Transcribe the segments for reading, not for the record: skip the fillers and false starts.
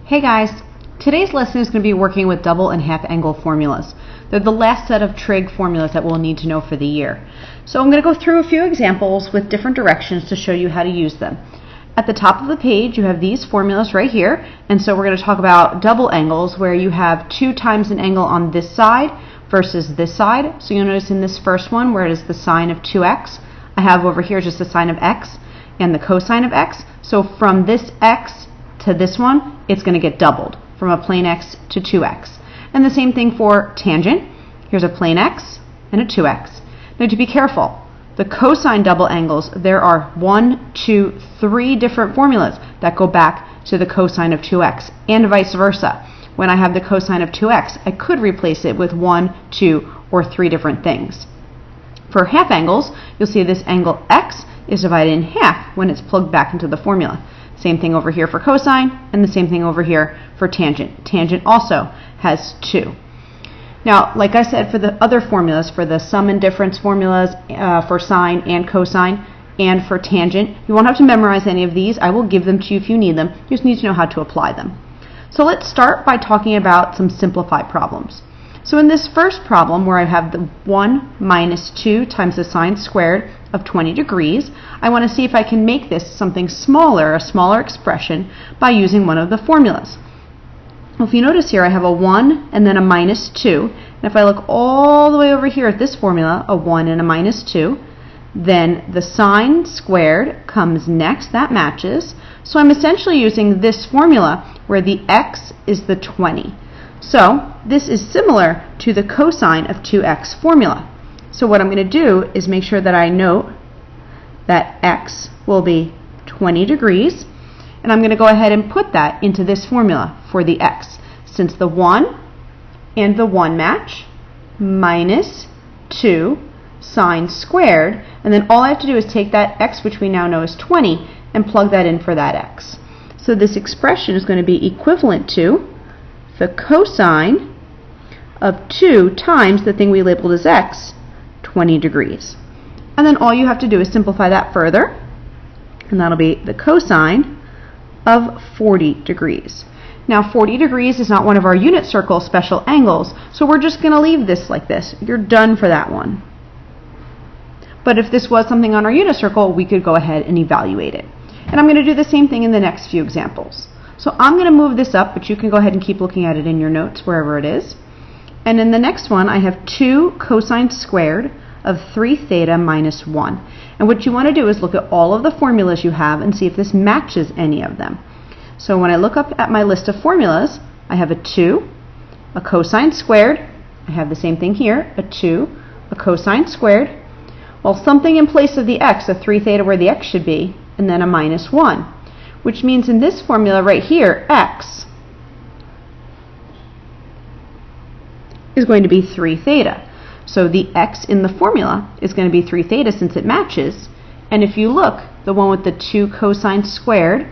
Hey guys, today's lesson is going to be working with double and half angle formulas. They're the last set of trig formulas that we'll need to know for the year. So I'm going to go through a few examples with different directions to show you how to use them. At the top of the page you have these formulas right here, and so we're going to talk about double angles where you have 2 times an angle on this side versus this side. So you'll notice in this first one where it is the sine of 2x, I have over here just the sine of x and the cosine of x. So from this x to this one, it's going to get doubled from a plane x to 2x. And the same thing for tangent. Here's a plane x and a 2x. Now to be careful, the cosine double angles, there are 1, 2, 3 different formulas that go back to the cosine of 2x and vice versa. When I have the cosine of 2x, I could replace it with 1, 2, or 3 different things. For half angles, you'll see this angle x is divided in half when it's plugged back into the formula. Same thing over here for cosine, and the same thing over here for tangent. Tangent also has 2. Now, like I said, for the other formulas, for the sum and difference formulas for sine and cosine, and for tangent, you won't have to memorize any of these. I will give them to you if you need them. You just need to know how to apply them. So let's start by talking about some simplified problems. So in this first problem, where I have the 1 minus 2 times the sine squared of 20 degrees, I want to see if I can make this something smaller, a smaller expression, by using one of the formulas. Well, if you notice here, I have a 1 and then a minus 2. And if I look all the way over here at this formula, a 1 and a minus 2, then the sine squared comes next. That matches. So I'm essentially using this formula where the x is the 20. So this is similar to the cosine of 2x formula. So what I'm going to do is make sure that I note that x will be 20 degrees, and I'm going to go ahead and put that into this formula for the x. Since the 1 and the 1 match, minus 2 sine squared, and then all I have to do is take that x, which we now know is 20, and plug that in for that x. So this expression is going to be equivalent to the cosine of 2 times the thing we labeled as x, 20 degrees. And then all you have to do is simplify that further, and that'll be the cosine of 40 degrees. Now 40 degrees is not one of our unit circle special angles, so we're just going to leave this like this. You're done for that one. But if this was something on our unit circle, we could go ahead and evaluate it. And I'm going to do the same thing in the next few examples. So I'm going to move this up, but you can go ahead and keep looking at it in your notes wherever it is. And in the next one, I have 2 cosine squared of 3 theta minus 1. And what you want to do is look at all of the formulas you have and see if this matches any of them. So when I look up at my list of formulas, I have a 2, a cosine squared. I have the same thing here, a 2, a cosine squared. Well, something in place of the x, a 3 theta where the x should be, and then a minus 1. Which means in this formula right here, x is going to be 3 theta. So the x in the formula is going to be 3 theta since it matches. And if you look, the one with the 2 cosine squared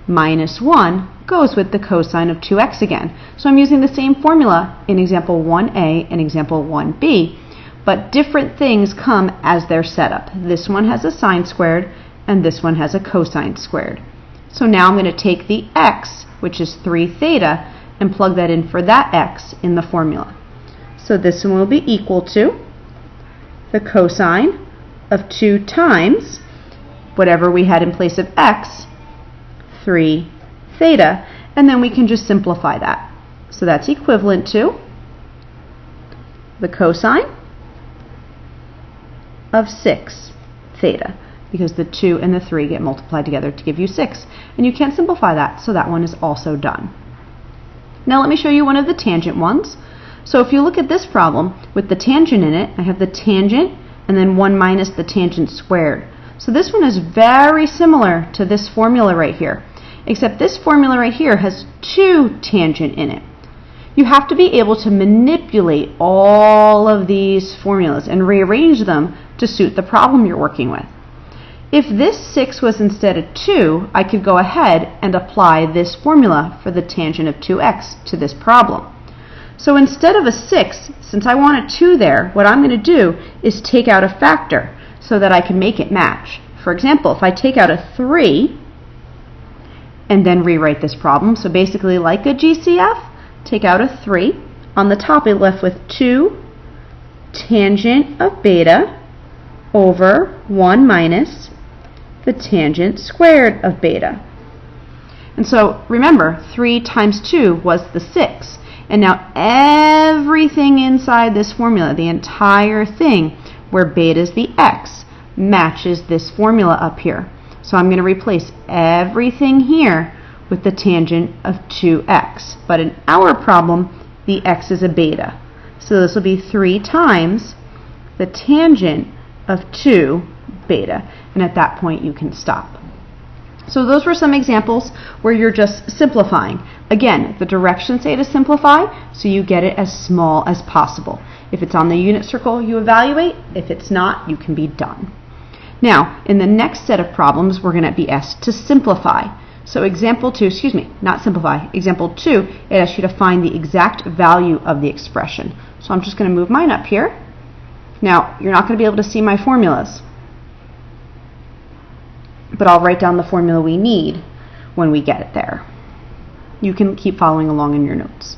minus 1 goes with the cosine of 2x again. So I'm using the same formula in example 1a and example 1b, but different things come as they're set up. This one has a sine squared and this one has a cosine squared. So now I'm going to take the x, which is 3 theta, and plug that in for that x in the formula. So this one will be equal to the cosine of 2 times whatever we had in place of x, 3 theta, and then we can just simplify that. So that's equivalent to the cosine of 6 theta, because the 2 and the 3 get multiplied together to give you 6. And you can't simplify that, so that one is also done. Now let me show you one of the tangent ones. So if you look at this problem with the tangent in it, I have the tangent and then 1 minus the tangent squared. So this one is very similar to this formula right here, except this formula right here has 2 tangent in it. You have to be able to manipulate all of these formulas and rearrange them to suit the problem you're working with. If this 6 was instead of 2, I could go ahead and apply this formula for the tangent of 2x to this problem. So instead of a 6, since I want a 2 there, what I'm going to do is take out a factor so that I can make it match. For example, if I take out a 3 and then rewrite this problem. So basically, like a GCF, take out a 3. On the top, I left with 2 tangent of beta over 1 minus the tangent squared of beta. And so remember, 3 times 2 was the 6. And now everything inside this formula, the entire thing where beta is the x, matches this formula up here. So I'm going to replace everything here with the tangent of 2x. But in our problem, the x is a beta. So this will be 3 times the tangent of 2 beta. And at that point, you can stop. So those were some examples where you're just simplifying. Again, the directions say to simplify, so you get it as small as possible. If it's on the unit circle, you evaluate. If it's not, you can be done. Now, in the next set of problems, we're going to be asked to simplify. So example 2, not simplify. Example 2, it asks you to find the exact value of the expression. So I'm just going to move mine up here. Now, you're not going to be able to see my formulas, but I'll write down the formula we need when we get it there. You can keep following along in your notes.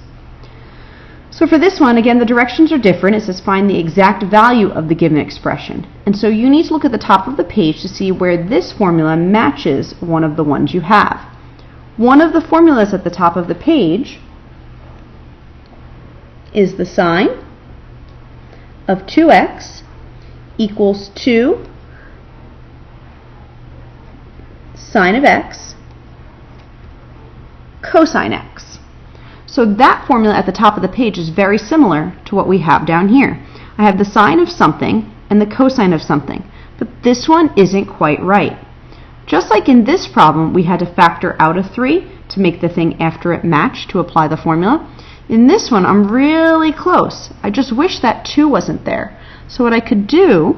So for this one, again, the directions are different. It says find the exact value of the given expression. And so you need to look at the top of the page to see where this formula matches one of the ones you have. One of the formulas at the top of the page is the sine of 2x equals 2 sine of x cosine x. So that formula at the top of the page is very similar to what we have down here. I have the sine of something and the cosine of something, but this one isn't quite right. Just like in this problem, we had to factor out a 3 to make the thing after it match to apply the formula. In this one, I'm really close. I just wish that 2 wasn't there. So what I could do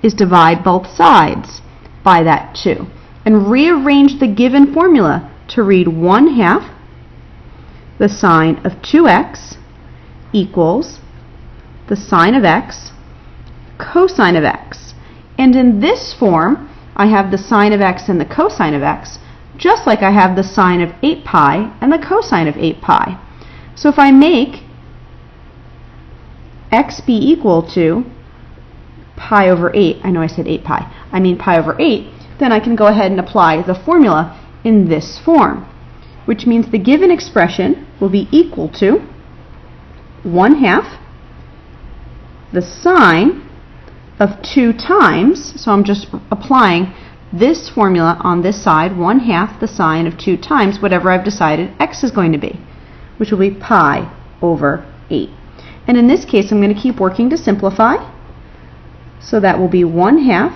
is divide both sides by that 2 and rearrange the given formula to read 1/2 the sine of 2x equals the sine of x cosine of x. And in this form, I have the sine of x and the cosine of x, just like I have the sine of 8 pi and the cosine of 8 pi. So if I make x be equal to pi over 8, I know I said 8 pi, I mean pi over 8, then I can go ahead and apply the formula in this form, which means the given expression will be equal to 1/2 the sine of 2 times, so I'm just applying this formula on this side, 1/2 the sine of 2 times whatever I've decided x is going to be, which will be pi over 8. And in this case, I'm going to keep working to simplify. So that will be 1/2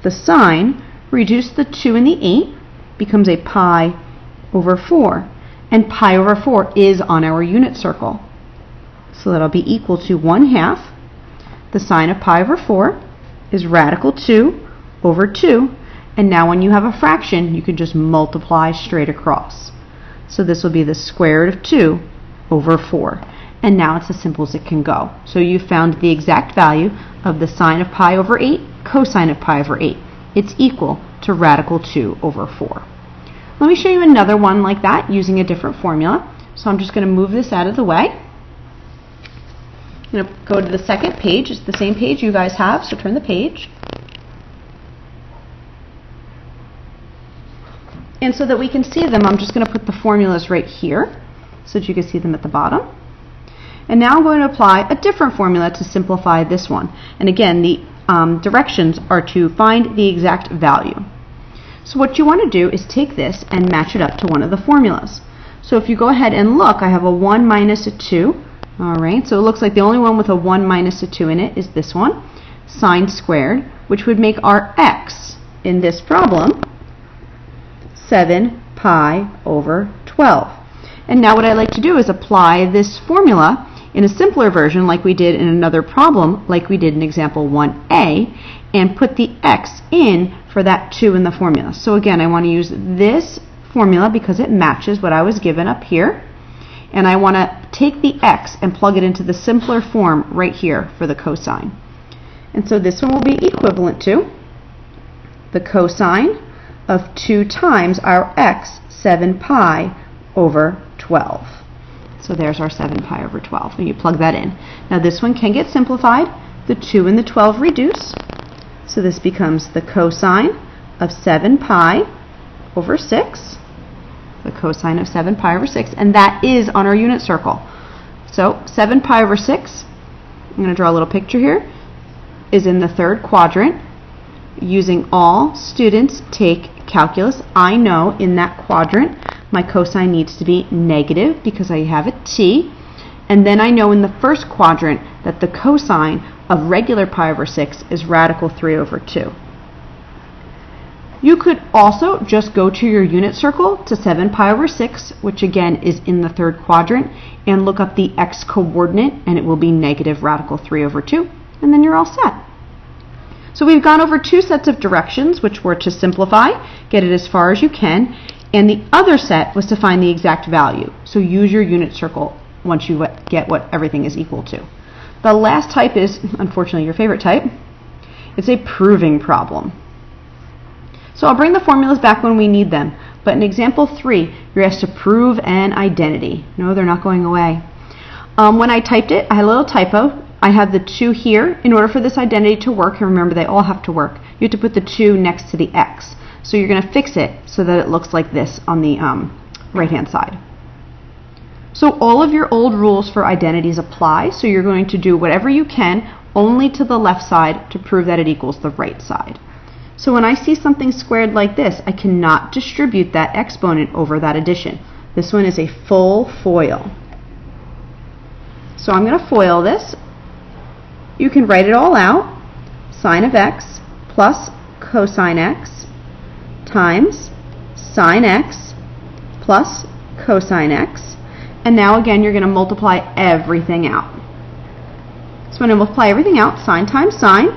the sine, reduce the 2 and the 8, becomes a pi over 4. And pi over 4 is on our unit circle. So that'll be equal to 1/2 the sine of pi over 4 is radical 2 over 2. And now when you have a fraction, you can just multiply straight across. So this will be the square root of 2 over 4. And now it's as simple as it can go. So you found the exact value of the sine of pi over 8, cosine of pi over 8. It's equal to radical 2 over 4. Let me show you another one like that using a different formula. So I'm just going to move this out of the way. I'm going to go to the second page. It's the same page you guys have, so turn the page. And so that we can see them, I'm just going to put the formulas right here so that you can see them at the bottom. And now I'm going to apply a different formula to simplify this one. And again, the directions are to find the exact value. So what you want to do is take this and match it up to one of the formulas. So if you go ahead and look, I have a 1 minus a 2. Alright, so it looks like the only one with a 1 minus a 2 in it is this one, sine squared, which would make our x in this problem 7 pi over 12. And now what I like to do is apply this formula in a simpler version like we did in another problem, like we did in example 1a, and put the x in for that 2 in the formula. So again, I want to use this formula because it matches what I was given up here. And I want to take the x and plug it into the simpler form right here for the cosine. And so this one will be equivalent to the cosine of 2 times our x, 7 pi over 12. So there's our 7 pi over 12, and you plug that in. Now this one can get simplified. The 2 and the 12 reduce, so this becomes the cosine of 7 pi over 6, the cosine of 7 pi over 6, and that is on our unit circle. So 7 pi over 6, I'm going to draw a little picture here, is in the 3rd quadrant. Using all students take calculus, I know in that quadrant my cosine needs to be negative because I have a t, and then I know in the 1st quadrant that the cosine of regular pi over 6 is radical 3 over 2. You could also just go to your unit circle to 7 pi over 6, which again is in the 3rd quadrant, and look up the x coordinate, and it will be negative radical 3 over 2, and then you're all set. So we've gone over 2 sets of directions, which were to simplify, get it as far as you can, and the other set was to find the exact value. So use your unit circle once you get what everything is equal to. The last type is, unfortunately, your favorite type. It's a proving problem. So I'll bring the formulas back when we need them, but in example 3, you're asked to prove an identity. No, they're not going away. When I typed it, I had a little typo. I have the 2 here. In order for this identity to work, and remember they all have to work, you have to put the 2 next to the x. So you're going to fix it so that it looks like this on the right-hand side. So all of your old rules for identities apply, so you're going to do whatever you can only to the left side to prove that it equals the right side. So when I see something squared like this, I cannot distribute that exponent over that addition. This one is a full FOIL. So I'm going to FOIL this. You can write it all out. Sine of x plus cosine x times sine x plus cosine x. And now again, you're going to multiply everything out. So when I multiply everything out, sine times sine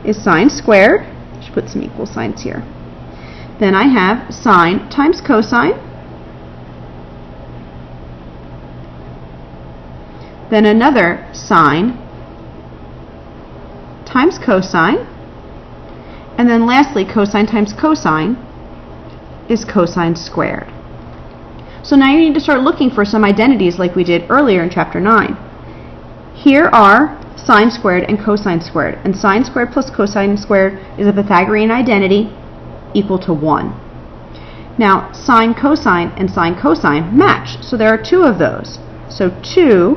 is sine squared. I should put some equal signs here. Then I have sine times cosine. Then another sine times cosine. And then lastly, cosine times cosine is cosine squared. So now you need to start looking for some identities like we did earlier in chapter 9. Here are sine squared and cosine squared, and sine squared plus cosine squared is a Pythagorean identity equal to 1. Now sine cosine and sine cosine match, so there are 2 of those. So 2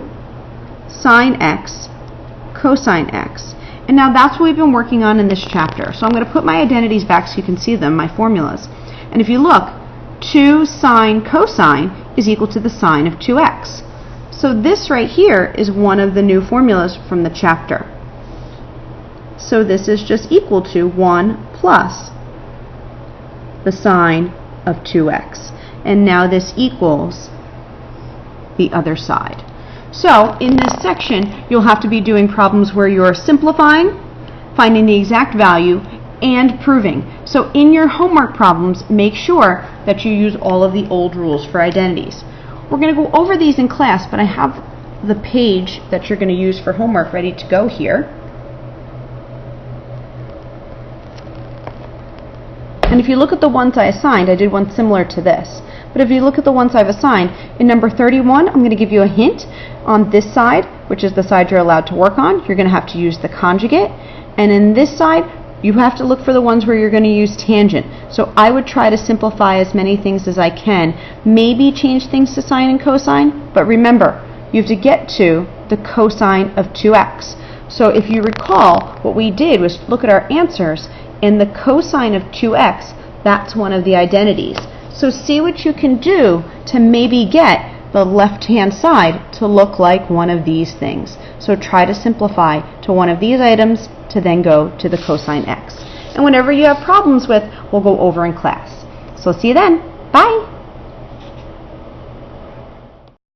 sine x cosine x. And now that's what we've been working on in this chapter. So I'm going to put my identities back so you can see them, my formulas. And if you look, 2 sine cosine is equal to the sine of 2x. So this right here is one of the new formulas from the chapter. So this is just equal to 1 plus the sine of 2x. And now this equals the other side. So in this section, you'll have to be doing problems where you're simplifying, finding the exact value, and proving. So in your homework problems, make sure that you use all of the old rules for identities. We're going to go over these in class, but I have the page that you're going to use for homework ready to go here. And if you look at the ones I assigned, I did one similar to this. But if you look at the ones I've assigned, in number 31, I'm going to give you a hint. On this side, which is the side you're allowed to work on, you're going to have to use the conjugate. And in this side, you have to look for the ones where you're going to use tangent. So I would try to simplify as many things as I can. Maybe change things to sine and cosine, but remember, you have to get to the cosine of 2x. So if you recall, what we did was look at our answers, and the cosine of 2x, that's one of the identities. So see what you can do to maybe get the left-hand side to look like one of these things. So try to simplify to one of these items to then go to the cosine x. And whenever you have problems with, we'll go over in class. So see you then. Bye!